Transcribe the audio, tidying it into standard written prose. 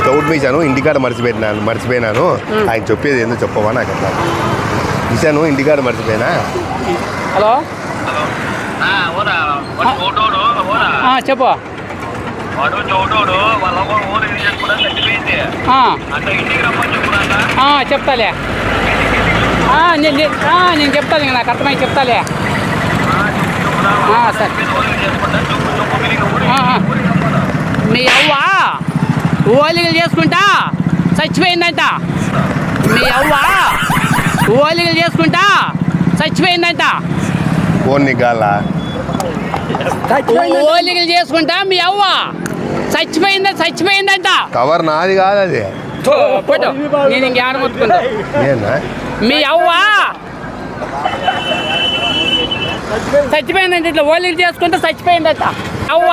Doubt వేసాను, ఇంటికాడ మర్చిపోయినాను. ఆయన చెప్పేది ఏందో చెప్పవా నాకు అట్లా ఇచ్చాను, ఇంటికాడ మర్చిపోయినా. హలో చెప్పు. చెప్తాలే, నేను చెప్తాను, నాకు అర్థమై చెప్తాలే. సరే, మీ అవ్వ ఓలిగలు చేసుకుంటా చచ్చిపోయిందంట. మీ అవ్వ ఓలిగలు చేసుకుంటా చచ్చిపోయిందంట. ఓలిగలు చేసుకుంటా మీ అవ్వ చచ్చిపోయిందంట. కవర్ నాది కాదు అది. నేను ఇంకేడ మొత్తుకుంటా. మీ అవ్వ చచ్చిపోయిందంట, ఇట్లా ఓలిగలు చేసుకుంటా చచ్చిపోయిందంట అవ్వ.